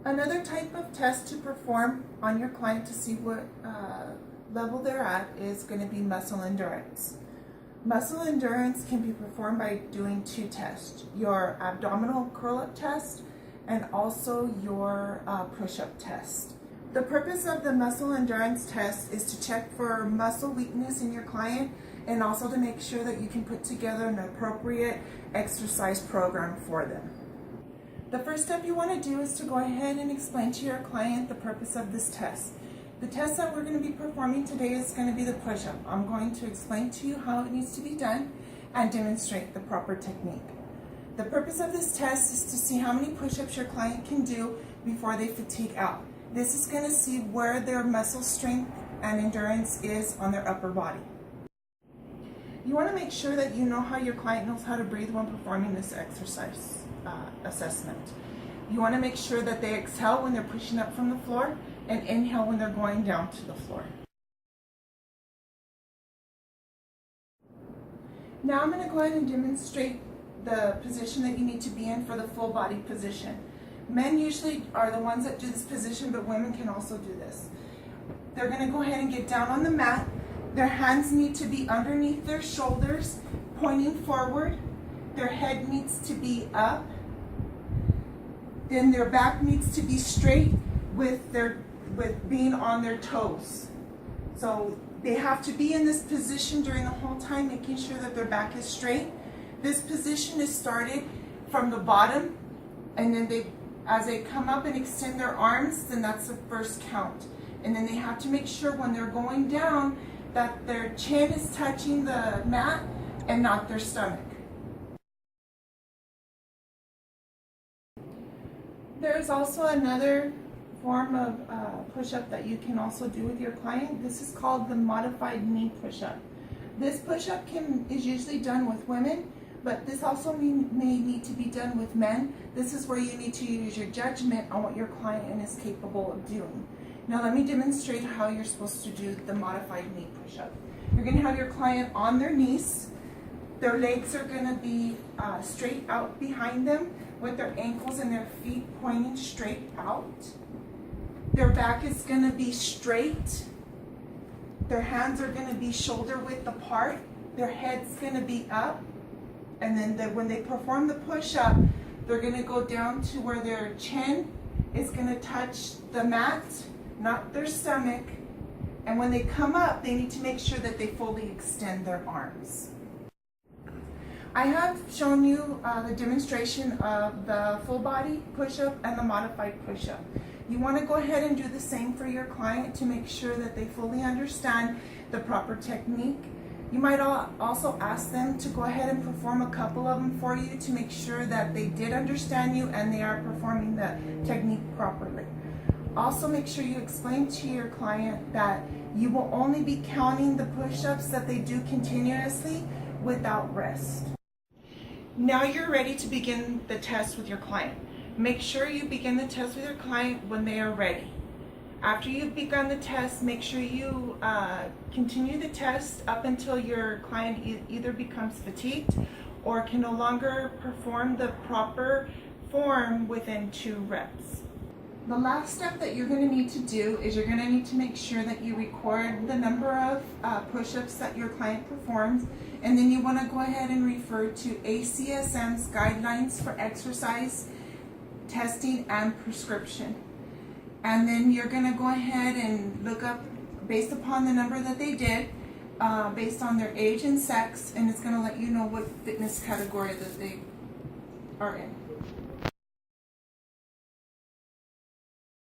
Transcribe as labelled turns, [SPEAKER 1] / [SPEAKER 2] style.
[SPEAKER 1] Another type of test to perform on your client to see what level they're at is going to be muscle endurance. Muscle endurance can be performed by doing two tests, your abdominal curl-up test and also your push-up test. The purpose of the muscle endurance test is to check for muscle weakness in your client and also to make sure that you can put together an appropriate exercise program for them. The first step you want to do is to go ahead and explain to your client the purpose of this test. The test that we're going to be performing today is going to be the push-up. I'm going to explain to you how it needs to be done and demonstrate the proper technique. The purpose of this test is to see how many push-ups your client can do before they fatigue out. This is going to see where their muscle strength and endurance is on their upper body. You want to make sure that you know how your client knows how to breathe when performing this exercise assessment. You want to make sure that they exhale when they're pushing up from the floor and inhale when they're going down to the floor. Now I'm going to go ahead and demonstrate the position that you need to be in for the full body position. Men usually are the ones that do this position, but women can also do this. They're going to go ahead and get down on the mat. Their hands need to be underneath their shoulders, pointing forward. Their head needs to be up. Then their back needs to be straight with being on their toes. So they have to be in this position during the whole time, making sure that their back is straight. This position is started from the bottom, and then as they come up and extend their arms, then that's the first count. And then they have to make sure when they're going down that their chin is touching the mat and not their stomach. There's also another form of push-up that you can also do with your client. This is called the modified knee push-up. This push-up is usually done with women, but this also may need to be done with men. This is where you need to use your judgment on what your client is capable of doing. Now let me demonstrate how you're supposed to do the modified knee push-up. You're going to have your client on their knees. Their legs are going to be straight out behind them with their ankles and their feet pointing straight out. Their back is going to be straight. Their hands are going to be shoulder width apart. Their head's going to be up. And then when they perform the push-up, they're going to go down to where their chin is going to touch the mat, not their stomach. And when they come up, they need to make sure that they fully extend their arms. I have shown you the demonstration of the full body push-up and the modified push-up. You want to go ahead and do the same for your client to make sure that they fully understand the proper technique. You might also ask them to go ahead and perform a couple of them for you to make sure that they did understand you and they are performing the technique properly. Also make sure you explain to your client that you will only be counting the push-ups that they do continuously without rest. Now you're ready to begin the test with your client. Make sure you begin the test with your client when they are ready. After you've begun the test, make sure you continue the test up until your client either becomes fatigued or can no longer perform the proper form within 2 reps. The last step that you're going to need to do is you're going to need to make sure that you record the number of push-ups that your client performs, and then you want to go ahead and refer to ACSM's guidelines for exercise testing and prescription. And then you're going to go ahead and look up, based upon the number that they did, based on their age and sex, and it's going to let you know what fitness category that they are in.